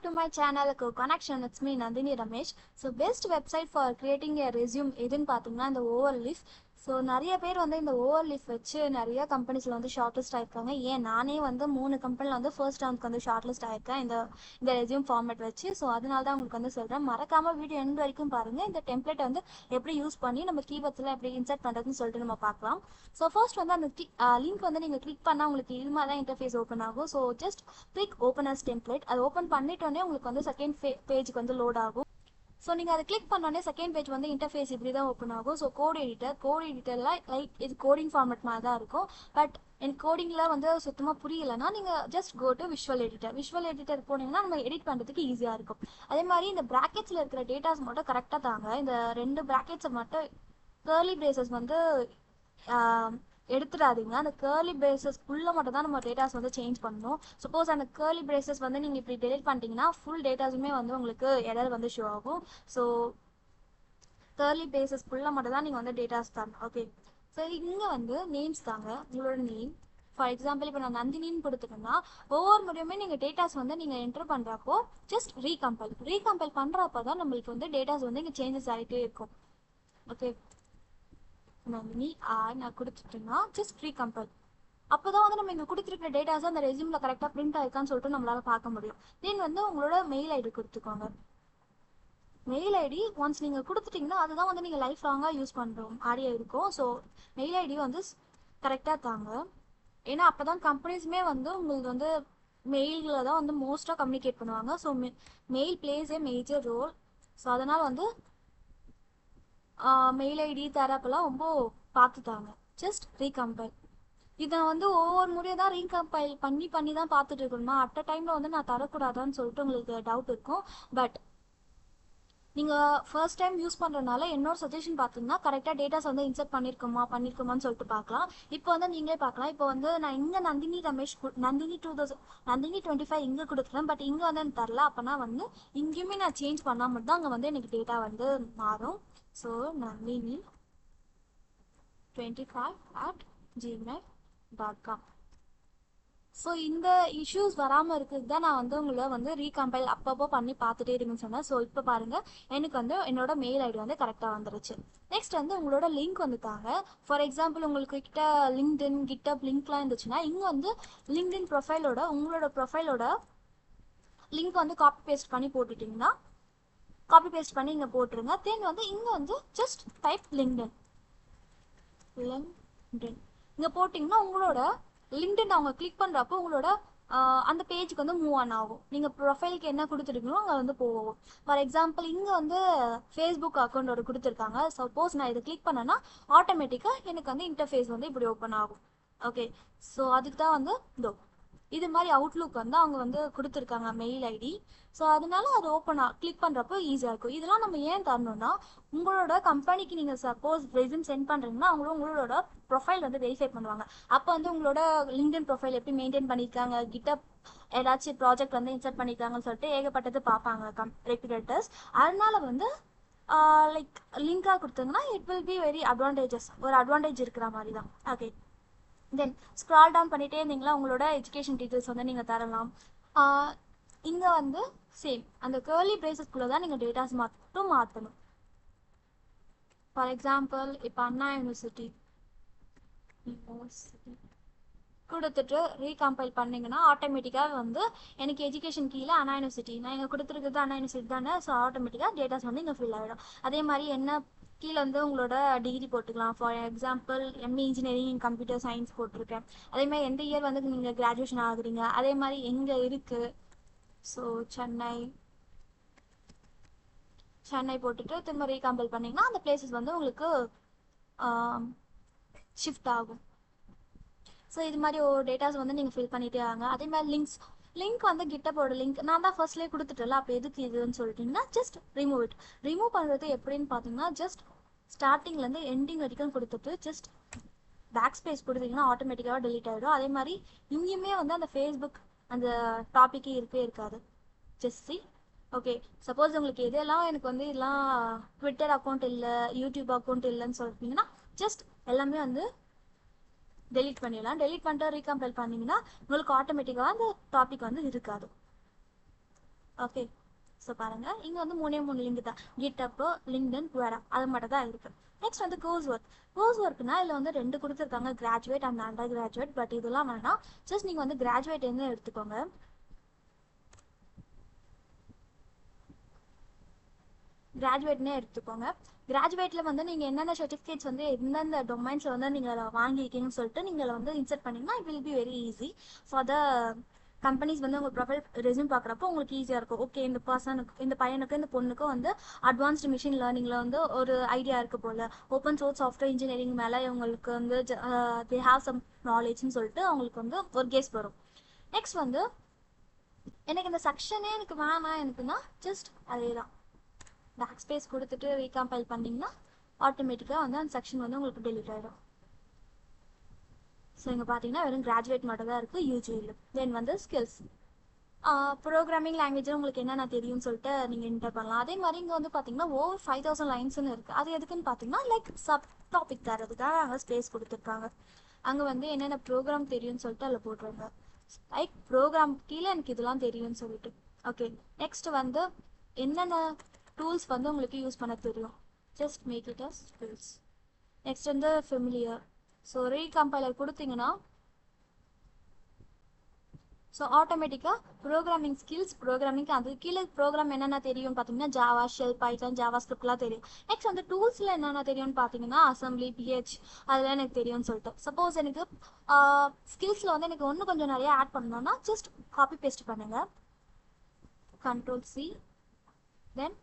to my channel Connection. It's me Nandini Ramesh. So best website for creating a resume எதுன்னு பார்த்தீங்கன்னா இந்த Overleaf. So நிறைய பேர் வந்து இந்த Overleaf வச்சு நிறைய கம்பெனிஸில் வந்து ஷார்ட் லிஸ்ட் ஆயிருக்காங்க. ஏன் நானே வந்து 3 கம்பெனியில் வந்து ஃபர்ஸ்ட் ரவுண்ட்க்கு வந்து ஷார்ட் லிஸ்ட் ஆயிருக்கேன் இந்த ரெசியூம் ஃபார்மேட் வச்சு. ஸோ அதனால தான் உங்களுக்கு வந்து சொல்கிறேன். மறக்காம வீடியோ எண்ட் வரைக்கும் பாருங்கள். இந்த டெம்ப்ளேட் வந்து எப்படி யூஸ் பண்ணி நம்ம கீவேர்ட்ஸ்லாம் எப்படி இன்சர்ட் பண்ணுறதுன்னு சொல்லிட்டு நம்ம பார்க்கலாம். ஸோ ஃபர்ஸ்ட் வந்து அந்த லிங்க் வந்து நீங்கள் கிளிக் பண்ணால் உங்களுக்கு இது மாதிரி தான் இன்டர்ஃபேஸ் ஓப்பன் ஆகும். So just click open as template. அது ஓப்பன் பண்ணிட்டோன்னே உங்களுக்கு வந்து செகண்ட் பேஜுக்கு வந்து லோட் ஆகும். ஸோ நீங்கள் அதை கிளிக் பண்ணோடனே செகண்ட் பேஜ் வந்து இன்டர்ஃபேஸ் இப்படி தான் ஓப்பன் ஆகும். ஸோ கோட் எடிட்டரில் லைக் இது கோடிங் ஃபார்மேட் மாதிரி தான் இருக்கும். பட் எனக்கு கோடிங்கில் வந்து சுத்தமாக புரியலைன்னா நீங்கள் just go to visual editor போனீங்கன்னா நம்ம எடிட் பண்ணுறதுக்கு ஈஸியாக இருக்கும். அதே மாதிரி இந்த ப்ராக்கெட்ஸில் இருக்கிற டேட்டாஸ் மட்டும் கரெக்டாக தாங்க. இந்த 2 ப்ராக்கெட்ஸை மட்டும் கர்லி பிரேசஸ் வந்து எடுத்துடாதீங்க. அந்த கர்லி பிரேசஸ்க்குள்ளே மட்டும் தான் நம்ம டேட்டாஸ் வந்து சேஞ்ச் பண்ணணும். சப்போஸ் அந்த கர்லி பிரேசஸ் வந்து நீங்கள் இப்படி டெலிட் பண்ணிட்டீங்கன்னா ஃபுல் டேட்டாஸுமே வந்து உங்களுக்கு எரர் வந்து ஷோ ஆகும். ஸோ கர்லி பிரேசஸ்க்குள்ளே மட்டும் தான் நீங்கள் வந்து டேட்டாஸ் தரணும். ஓகே, ஸோ இங்கே வந்து நேம்ஸ் தாங்க. உங்களோட நேம் ஃபார் எக்ஸாம்பிள் இப்போ நான் நந்தினின்னு கொடுத்துட்டேன்னா ஒவ்வொரு முறையுமே நீங்கள் டேட்டாஸ் வந்து நீங்கள் என்டர் பண்ணுறப்போ ஜஸ்ட் ரீகம்பைல் பண்ணுறப்போ தான் நம்மளுக்கு வந்து டேட்டாஸ் வந்து இங்கே சேஞ்சஸ் ஆகிட்டே இருக்கும். ஓகே, நந்தினி நான் கொடுத்துட்டேன்னா ஜஸ்ட் ரீகம்பைல். அப்போ தான் வந்து நம்ம இங்கே கொடுத்துருக்கிற டேட்டாஸ் அந்த ரெசியூமில் கரெக்டாக பிரிண்ட் ஆயிருக்கான்னு சொல்லிட்டு நம்மளால பார்க்க முடியும். தென் வந்து உங்களோட மெயில் ஐடி கொடுத்துக்கோங்க. மெயில் ஐடி ஒன்ஸ் நீங்கள் கொடுத்துட்டிங்கன்னா அதுதான் வந்து நீங்கள் லைஃப் லாங்காக யூஸ் பண்ணுறோம் ஆடியோ இருக்கும். ஸோ மெயில் ஐடி வந்து கரெக்டாக தாங்க. ஏன்னா அப்போ தான் கம்பெனிஸுமே வந்து உங்களுக்கு வந்து மெயிலில் தான் வந்து மோஸ்ட்டாக கம்யூனிகேட் பண்ணுவாங்க. ஸோ மெயில் பிளேஸ் ஏ மேஜர் ரோல். ஸோ அதனால் வந்து மெயில் ஐடி தரப்பெல்லாம் ரொம்ப பார்த்துட்டாங்க. ஜஸ்ட் ரீகம்பைல். இதை வந்து ஒவ்வொரு முறையும் தான் ரீகம்பைல் பண்ணி தான் பார்த்துட்டு இருக்கணுமா? அட் அ டைமில் வந்து நான் தரக்கூடாதான்னு சொல்லிட்டு உங்களுக்கு டவுட் இருக்கும். பட் நீங்கள் ஃபர்ஸ்ட் டைம் யூஸ் பண்ணுறதுனால என்னோட சஜஷன் பார்த்தீங்கன்னா கரெக்டாக டேட்டாஸ் வந்து இன்சர்ட் பண்ணியிருக்கோமான்னு சொல்லிட்டு பார்க்கலாம். இப்போ வந்து நீங்களே பார்க்கலாம். இப்போ வந்து நான் இங்கே நந்தினி ரமேஷ் நந்தினி 25 இங்கே கொடுத்துருக்கேன். பட் இங்கே வந்து எனக்கு தரல. அப்போனா வந்து இங்கேயுமே நான் சேஞ்ச் பண்ணால் மட்டும் தான் அங்கே வந்து எனக்கு டேட்டா வந்து மாறும். So Nandini 25@gmail.com. ஸோ இந்த இஷ்யூஸ் வராமல் இருக்கிறது தான் நான் வந்து உங்களை வந்து ரீகம்பைல் அப்பப்போ பண்ணி பார்த்துட்டே இருக்குன்னு சொன்னேன். ஸோ இப்போ பாருங்கள், எனக்கு வந்து என்னோட மெயில் ஐடி வந்து கரெக்டாக வந்துருச்சு. நெக்ஸ்ட் வந்து உங்களோட லிங்க் வந்து தாங்க. ஃபார் எக்ஸாம்பிள் உங்களுக்கு கிட்ட லிங்க்டின் கிட்டப் லிங்க்லாம் இருந்துச்சுன்னா இங்கே வந்து லிங்க்டின் உங்களோட ப்ரொஃபைலோட லிங்க் வந்து காப்பி பேஸ்ட் பண்ணி போட்டுட்டிங்கன்னா காப்பி பேஸ்ட் பண்ணி இங்கே போட்டுருங்க. தென் வந்து இங்கே வந்து ஜஸ்ட் டைப் லிங்க்டின் இங்கே போட்டிங்கன்னா உங்களோட லிங்க்டின் அவங்க கிளிக் பண்ணுறப்போ உங்களோட அந்த பேஜுக்கு வந்து மூவ் ஆன் ஆகும். நீங்கள் ப்ரொஃபைலுக்கு என்ன கொடுத்துருக்கீங்களோ அங்கே வந்து போகும். ஃபார் எக்ஸாம்பிள் இங்கே வந்து ஃபேஸ்புக் அக்கௌண்ட் ஒரு கொடுத்துருக்காங்க. சப்போஸ் நான் இதை கிளிக் பண்ணேன்னா ஆட்டோமேட்டிக்காக எனக்கு வந்து இன்டர்ஃபேஸ் வந்து இப்படி ஓப்பன் ஆகும். ஓகே, ஸோ அதுக்கு தான் வந்து இது மாதிரி அவுட்லுக் வந்து அவங்க வந்து கொடுத்துருக்காங்க மெயில் ஐடி. ஸோ அதனால அது கிளிக் பண்ணுறப்போ ஈஸியாக இருக்கும். இதெல்லாம் நம்ம ஏன் தரணும்னா உங்களோட கம்பெனிக்கு நீங்கள் சப்போஸ் ரெஸ்யூம் சென்ட் பண்ணுறீங்கன்னா அவங்களும் உங்களோட ப்ரொஃபைல் வந்து வெரிஃபை பண்ணுவாங்க. அப்போ வந்து உங்களோட லிங்க்டின் ப்ரொஃபைல் எப்படி மெயின்டைன் பண்ணியிருக்காங்க, கிட்டப் ஏதாச்சும் ப்ராஜெக்ட் வந்து இன்சர்ட் பண்ணியிருக்காங்கன்னு சொல்லிட்டு ஏகப்பட்டது பார்ப்பாங்க ரெக்ரூட்டர்ஸ். அதனால வந்து லைக் லிங்காக கொடுத்தீங்கன்னா it will be very advantage இருக்கிற மாதிரி தான். ஓகே, தென் ஸ்க்ரால் டவுன் பண்ணிகிட்டே இருந்தீங்களா உங்களோட எஜுகேஷன் டீட்டெயில்ஸ் வந்து நீங்கள் தரலாம். இங்கே வந்து சேம் அந்த கர்லி பிரேசஸ்குள்ளே தான் நீங்கள் டேட்டாஸ் மட்டும் மாற்றணும். ஃபார் எக்ஸாம்பிள் இப்போ அண்ணா யூனிவர்சிட்டி கொடுத்துட்டு ரீகம்பைல் பண்ணிங்கன்னா ஆட்டோமேட்டிக்காக வந்து எனக்கு எஜுகேஷன் கீழே அண்ணா யூனிவர்சிட்டி நான் இங்கே கொடுத்துருக்குறது அண்ணா யூனிவர்சிட்டி தானே. ஸோ ஆட்டோமேட்டிக்காக டேட்டாஸ் வந்து இங்கே ஃபில் ஆகிடும். அதே மாதிரி என்ன கீழே வந்து உங்களோட டிகிரி போட்டுக்கலாம். For example MA engineering in computer science போட்டிருக்கேன். அதே மாதிரி எந்த இயர் வந்து நீங்கள் கிராஜுவேஷன் ஆகுறீங்க, அதே மாதிரி எங்கே இருக்குது. ஸோ சென்னை போட்டுட்டு திரும்ப ரீகம்பைல் பண்ணிங்கன்னா அந்த பிளேசஸ் வந்து உங்களுக்கு ஷிஃப்ட் ஆகும். ஸோ இது மாதிரி ஒரு டேட்டாஸ் வந்து நீங்கள் ஃபில் பண்ணிகிட்டே ஆங்க. அதே மாதிரி லிங்க் வந்து கிட்டப்போட லிங்க் நான் தான் ஃபர்ஸ்ட்லேயே கொடுத்துட்டல. அப்போ எதுக்கு இதுன்னு சொல்லிட்டிங்கன்னா ஜஸ்ட் ரிமூவ் பண்ணுறது எப்படின்னு பார்த்தீங்கன்னா ஜஸ்ட் ஸ்டார்டிங்லேருந்து எண்டிங் வரைக்கும் கொடுத்துட்டு ஜஸ்ட் பேக் ஸ்பேஸ் கொடுத்தீங்கன்னா ஆட்டோமேட்டிக்காக டெலீட் ஆகிடும். அதே மாதிரி இங்கேயுமே வந்து அந்த ஃபேஸ்புக் அந்த டாப்பிக்கே இருக்காது. Just C. ஓகே, சப்போஸ் உங்களுக்கு எதெல்லாம் எனக்கு வந்து இதெல்லாம் ட்விட்டர் அக்கௌண்ட் இல்லை, யூடியூப் அக்கௌண்ட் இல்லைன்னு சொல்லிட்டீங்கன்னா ஜஸ்ட் எல்லாமே வந்து டெலீட் பண்ணிடலாம். டெலீட் பண்ணிட்டு ரீகம்பைல் பண்ணிங்கன்னா உங்களுக்கு ஆட்டோமேட்டிக்காக அந்த டாபிக் வந்து இருக்காது. ஓகே. ஸோ பாருங்க இங்கே வந்து 3 லிங்க் தான், GitHub, லிங்க்டின், குவேரா, அது மட்டும் தான் இருக்கு. நெக்ஸ்ட் வந்து கோர்ஸ் ஒர்க்னா இதில் வந்து 2 கொடுத்துருக்காங்க, graduate and under graduate. But இதெல்லாம் வேணாம், ஜஸ்ட் நீங்கள் வந்து கிராஜுவேட் என்ன எடுத்துக்கோங்க. கிராஜுவேட்னே எடுத்துக்கோங்க. கிராஜுவேட்டில் வந்து நீங்கள் என்னென்ன சர்டிஃபிகேட்ஸ் வந்து எந்தெந்த டொமைன்ஸில் வந்து நீங்கள் வாங்கியிருக்கீங்கன்னு சொல்லிட்டு நீங்கள் வந்து இன்சர்ட் பண்ணிங்கன்னா it will be very easy for the companies வந்து உங்கள் ப்ரொஃபைல் ரெஸ்யூம் பார்க்குறப்போ உங்களுக்கு ஈஸியாக இருக்கும். ஓகே, இந்த பர்சனுக்கு, இந்த பையனுக்கு, இந்த பொண்ணுக்கும் வந்து அட்வான்ஸ்டு மிஷின் லேர்னிங்கில் வந்து ஒரு ஐடியா இருக்குது போல், ஓப்பன் சோர்ஸ் சாஃப்ட்வேர் இன்ஜினியரிங் மேலே இவங்களுக்கு வந்து தே ஹாவ் சம் நாலேஜ்னு சொல்லிட்டு அவங்களுக்கு வந்து ஒரு கேஸ் வரும். நெக்ஸ்ட் வந்து எனக்கு இந்த செக்ஷனே எனக்கு வேணாம் எனக்குன்னா ஜஸ்ட் அதே தான், பேக் ஸ்பேஸ் கொடுத்துட்டு ரீகம்பைல் பண்ணிங்கன்னா ஆட்டோமேட்டிக்காக வந்து அந்த செக்ஷன் வந்து உங்களுக்கு டெலிட் ஆகிடும். ஸோ இங்கே பார்த்தீங்கன்னா வெறும் கிராஜுவேட் மட்டும் தான் இருக்குது யூஜியில். தென் வந்து ஸ்கில்ஸ், ப்ரோக்ராமிங் லாங்குவேஜில் உங்களுக்கு என்னென்ன தெரியும்னு சொல்லிட்டு நீங்கள் என்டர் பண்ணலாம். அதே மாதிரி இங்கே வந்து பார்த்தீங்கன்னா ஓவர் 5000 லைன்ஸ்னு இருக்குது. அது எதுக்குன்னு பார்த்தீங்கன்னா லைக் சப் டாபிக் தரதுக்காக அங்கே ஸ்பேஸ் கொடுத்துருக்காங்க. அங்கே வந்து என்னென்ன ப்ரோக்ராம் தெரியும்னு சொல்லிட்டு அதில் போடுறாங்க. லைக் ப்ரோக்ராம் கீழே எனக்கு இதெல்லாம் தெரியும்னு சொல்லிட்டு. ஓகே, நெக்ஸ்ட் வந்து என்னென்ன டூல்ஸ் வந்து உங்களுக்கு யூஸ் பண்ண தெரியும், just make it as tools. Next வந்து ஃபெமிலியர். ஸோ ரீகம்பைலர் கொடுத்தீங்கன்னா ஸோ ஆட்டோமேட்டிக்காக ப்ரோக்ராமிங் ஸ்கில்ஸ், ப்ரோக்ராமிங் அது கீழே ப்ரோக்ராம் என்னென்ன தெரியும்னு பார்த்தீங்கன்னா ஜாவா, ஷெல், பைத்தான், ஜாவா ஸ்கிரிப்ட்லாம் தெரியும். நெக்ஸ்ட் வந்து டூல்ஸில் என்னென்ன தெரியும்னு பார்த்தீங்கன்னா அசம்பிளி, பிஹெச், அதெல்லாம் எனக்கு தெரியும்னு சொல்லிட்டு. சப்போஸ் எனக்கு ஸ்கில்ஸில் வந்து எனக்கு ஒன்று கொஞ்சம் நிறைய ஆட் பண்ணணும்னா ஜஸ்ட் காப்பி பேஸ்ட் பண்ணுங்கள், Ctrl+C, தென்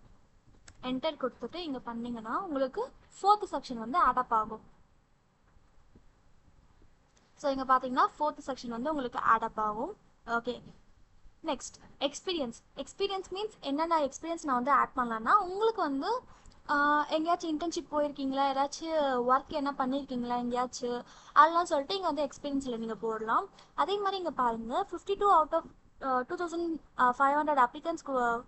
என்டர் கொடுத்துட்டு இங்கே பண்ணிங்கன்னா உங்களுக்கு 4th செக்ஷன் வந்து ஆடப் ஆகும். ஸோ இங்கே பார்த்தீங்கன்னா 4th செக்ஷன் வந்து உங்களுக்கு ஆடப் ஆகும். ஓகே, நெக்ஸ்ட் எக்ஸ்பீரியன்ஸ் மீன்ஸ் என்னென்ன எக்ஸ்பீரியன்ஸ் நான் வந்து ஆட் பண்ணலான்னா உங்களுக்கு வந்து எங்கேயாச்சும் இன்டர்ன்ஷிப் போயிருக்கீங்களா, ஏதாச்சும் ஒர்க் என்ன பண்ணியிருக்கீங்களா எங்கேயாச்சும், அதெல்லாம் சொல்லிட்டு இங்கே வந்து எக்ஸ்பீரியன்ஸில் நீங்கள் போடலாம். அதே மாதிரி இங்கே பாருங்கள் 52 out of 2500 applicants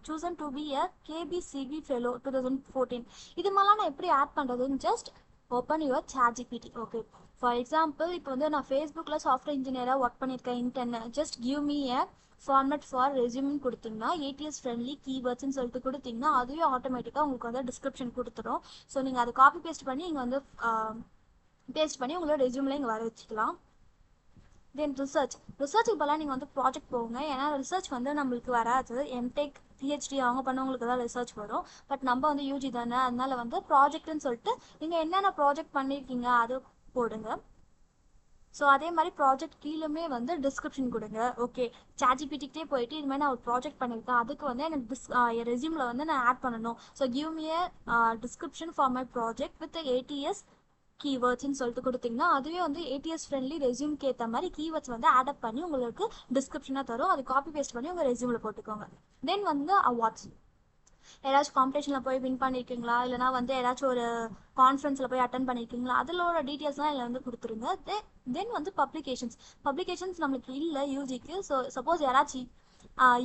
chosen to be a KBCB fellow 2014. இது மாதிரிலாம் நான் எப்படி ஆட் பண்ணுறதுன்னு just open your ChatGPT. Okay, for example இப்போ வந்து நான் ஃபேஸ்புக்கில் சாஃப்ட்வேர் இன்ஜினியராக ஒர்க் பண்ணியிருக்கேன் intern, just give me a format for ரெஸ்யூம்னு கொடுத்தீங்கன்னா ATS ஃப்ரெண்ட்லி கீவேர்ட்ஸ்னு சொல்லிட்டு கொடுத்தீங்கன்னா அதுவே ஆட்டோமேட்டிக்காக உங்களுக்கு வந்து டிஸ்கிரிப்ஷன் கொடுத்துரும். ஸோ நீங்கள் அதை காப்பி பேஸ்ட் பண்ணி இங்கே வந்து பேஸ்ட் பண்ணி உங்களோட ரெஸ்யூமில் இங்கே வர வச்சுக்கலாம். தென் ரிசர்ச் இப்போலாம் நீங்கள் வந்து ப்ராஜெக்ட் போங்க, ஏன்னா ரிசர்ச் வந்து நம்மளுக்கு வராது. எம்டெக், PhD அவங்க பண்ணவங்களுக்கு தான் ரிசர்ச் வரும். பட் நம்ம வந்து யூஜி தானே, அதனால வந்து ப்ராஜெக்ட்னு சொல்லிட்டு நீங்கள் என்னென்ன ப்ராஜெக்ட் பண்ணியிருக்கீங்க அது போடுங்க. ஸோ அதே மாதிரி ப்ராஜெக்ட் கீழே வந்து டிஸ்கிரிப்ஷன் கொடுங்க. ஓகே, ChatGPT போயிட்டு இது மாதிரி நான் ஒரு ப்ராஜெக்ட் பண்ணியிருக்கேன், அதுக்கு வந்து எனக்கு ரெஸ்யூமில் வந்து நான் ஆட் பண்ணணும். So give me description for my project with ATS கீவேர்ட்ஸ்ன்னு சொல்லிட்டு கொடுத்தீங்கன்னா அதுவே வந்து ATS ஃப்ரெண்ட்லி ரெஸ்யூம்க்கு ஏற்ற மாதிரி கீவேர்ட்ஸ் வந்து ஆட் பண்ணி உங்களுக்கு டிஸ்கிரிப்ஷனாக தரும். அது காப்பி பேஸ்ட் பண்ணி உங்கள் ரெஸ்யூமில் போட்டுக்கோங்க. தென் வந்து அவார்ட்ஸ், ஏதாச்சும் காம்படிஷனில் போய் வின் பண்ணியிருக்கீங்களா, இல்லைனா வந்து ஏதாச்சும் ஒரு கான்ஃபரன்ஸில் போய் அட்டன் பண்ணியிருக்கீங்களா, அதோட டீட்டெயில்ஸ்லாம் இதில் வந்து கொடுத்துருங்க. தென் வந்து பப்ளிகேஷன்ஸ் நம்மளுக்கு இல்லை யூஜிக்கு. ஸோ சப்போஸ் யாராச்சும்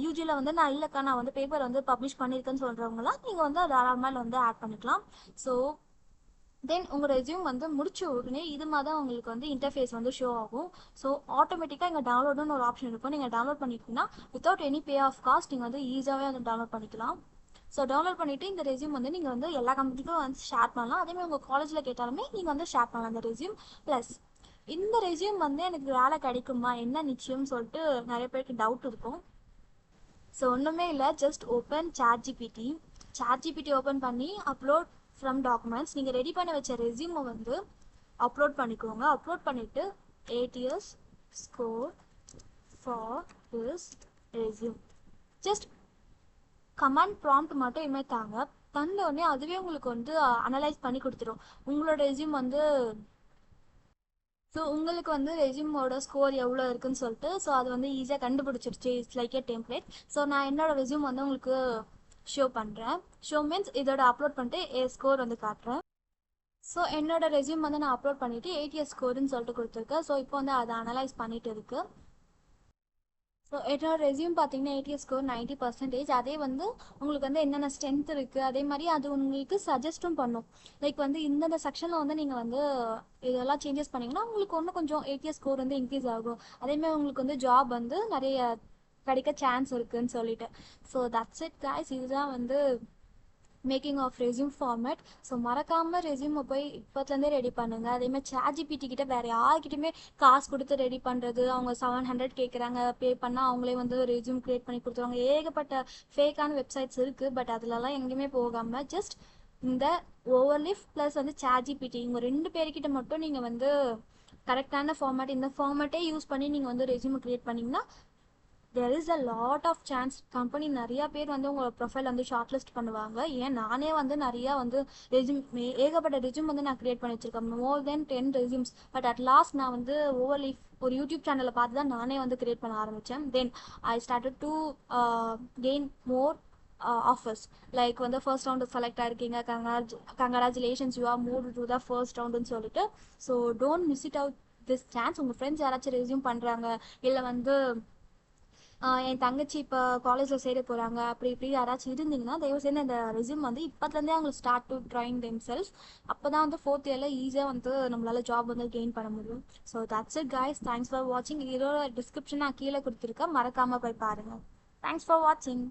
யூஜியில் வந்து நான் இல்லைக்கா நான் வந்து பேப்பர் வந்து பப்ளிஷ் பண்ணியிருக்கேன்னு சொல்கிறவங்களாம் நீங்கள் வந்து தாராளமாக வந்து ஆட் பண்ணிக்கலாம். ஸோ தென் உங்கள் ரெஸ்யூம் வந்து முடிச்ச உடனே இது மாதிரி தான் உங்களுக்கு வந்து இன்டர்ஃபேஸ் வந்து ஷோ ஆகும். ஸோ ஆட்டோமேட்டிக்காக இங்கே டவுன்லோடுன்னு ஒரு ஆப்ஷன் இருக்கும், நீங்கள் டவுன்லோட் பண்ணிட்டீங்கன்னா without any pay of cost நீங்கள் வந்து ஈஸியாகவே வந்து டவுன்லோட் பண்ணிக்கலாம். ஸோ டவுன்லோட் பண்ணிவிட்டு இந்த ரெஸ்யூம் வந்து நீங்கள் வந்து எல்லா கம்பெனிக்கும் வந்து ஷேர் பண்ணலாம். அதேமாதிரி உங்கள் காலேஜில் கேட்டாலுமே நீங்கள் வந்து ஷேர் பண்ணலாம் அந்த ரெஸ்யூம். ப்ளஸ் இந்த ரெஸ்யூம் வந்து எனக்கு வேலை கிடைக்குமா என்ன நிச்சயம்னு சொல்லிட்டு நிறைய பேருக்கு டவுட் இருக்கும். ஸோ ஒன்றுமே இல்லை, ஜஸ்ட் ஓப்பன் ChatGPT ஓப்பன் பண்ணி அப்லோட் ஃப்ரம் டாக்குமெண்ட்ஸ், நீங்கள் ரெடி பண்ண வச்ச ரெஸ்யூமை வந்து அப்லோட் பண்ணிக்கோங்க. அப்லோட் பண்ணிவிட்டு ATS score for this resume just command prompt மட்டும் இனிமேல் தாங்க. தந்தோடனே அதுவே உங்களுக்கு வந்து அனலைஸ் பண்ணி கொடுத்துரும் உங்களோட ரெஸ்யூம் வந்து. ஸோ உங்களுக்கு வந்து ரெஸ்யூமோட ஸ்கோர் எவ்வளோ இருக்குன்னு சொல்லிட்டு ஸோ அது வந்து ஈஸியாக கண்டுபிடிச்சிருச்சு. It's like a template. So நான் என்னோட ரெஸ்யூம் வந்து உங்களுக்கு ஷோ பண்ணுறேன். ஷோ மீன்ஸ் இதோட அப்லோட் பண்ணிட்டு ஸ்கோர் வந்து காட்டுறேன். ஸோ என்னோட ரெஸ்யூம் வந்து நான் அப்லோட் பண்ணிவிட்டு ATS ஸ்கோருன்னு சொல்லிட்டு கொடுத்துருக்கேன். ஸோ இப்போ வந்து அதை அனலைஸ் பண்ணிட்டு இருக்கு. ஸோ என்னோட ரெஸ்யூம் பார்த்தீங்கன்னா ATS ஸ்கோர் 90%. அதே வந்து உங்களுக்கு வந்து என்னென்ன ஸ்ட்ரென்த் இருக்குது அதே மாதிரி அது உங்களுக்கு சஜஸ்ட்டும் பண்ணும். லைக் வந்து இந்தந்த செக்ஷனில் வந்து நீங்கள் வந்து இதெல்லாம் சேஞ்சஸ் பண்ணிங்கன்னா உங்களுக்கு இன்னும் கொஞ்சம் ATS ஸ்கோர் வந்து இன்க்ரீஸ் ஆகும். அதேமாதிரி உங்களுக்கு வந்து ஜாப் வந்து நிறைய கிடைக்க சான்ஸ் இருக்குன்னு சொல்லிட்டு. So that's it guys. இதுதான் வந்து making of resume format. So மறக்காமல் ரெஸ்யூமை போய் இப்போத்துலேருந்தே ரெடி பண்ணுங்க. அதேமாதிரி ChatGPT கிட்ட வேறு யார்கிட்டையுமே காசு கொடுத்து ரெடி பண்ணுறது, அவங்க 700 கேட்குறாங்க, பே பண்ணால் அவங்களே வந்து ரெஸ்யூம் க்ரியேட் பண்ணி கொடுத்துருவாங்க. ஏகப்பட்ட ஃபேக்கான வெப்சைட்ஸ் இருக்குது. பட் அதிலலாம் எங்கேயுமே போகாமல் ஜஸ்ட் இந்த ஓவர்லிஃப் ப்ளஸ் வந்து ChatGPT இவங்க 2 பேர்கிட்ட மட்டும் நீங்கள் வந்து கரெக்டான ஃபார்மேட், இந்த ஃபார்மேட்டே யூஸ் பண்ணி நீங்கள் வந்து ரெஸ்யூமை க்ரியேட் பண்ணிங்கன்னா there is a lot of chance company நிறைய பேர் வந்து உங்களோட ப்ரொஃபைல் வந்து ஷார்ட் லிஸ்ட் பண்ணுவாங்க. ஏன் நானே வந்து நிறையா வந்து ஏகப்பட்ட ரெஸ்யூம் வந்து நான் கிரியேட் பண்ணி வச்சிருக்கேன், மோர் தென் 10 ரெஸ்யூம்ஸ். பட் அட் லாஸ்ட் நான் வந்து ஓவர்லீஃப் ஒரு யூடியூப் சேனலை பார்த்து தான் நானே வந்து கிரியேட் பண்ண ஆரம்பித்தேன். Then I started to gain more offers. Like வந்து ஃபர்ஸ்ட் ரவுண்டு செலக்ட் ஆயிருக்கீங்க, congratulations you are move to the first ரவுண்டுன்னு சொல்லிட்டு. So don't miss it out this chance. உங்கள் ஃப்ரெண்ட்ஸ் யாராச்சும் ரெஸ்யூம் பண்ணுறாங்க, இல்லை வந்து என் தங்கச்சி இப்போ காலேஜில் சேர போகிறாங்க, அப்படி இப்படி யாராச்சும் இருந்தீங்கன்னா தயவு செய்து இந்த ரெஸ்யூம் வந்து இப்போத்துலேருந்தே அவங்க start to trying themselves. அப்போ தான் வந்து 4th இயரில் ஈஸியாக வந்து நம்மளால் ஜாப் வந்து கெயின் பண்ண முடியும். So that's it guys. Thanks for வாட்சிங். இதோட டிஸ்கிரிப்ஷன் நான் கீழே கொடுத்துருக்கேன், மறக்காமல் போய் பாருங்கள். தேங்க்ஸ் ஃபார் வாட்சிங்.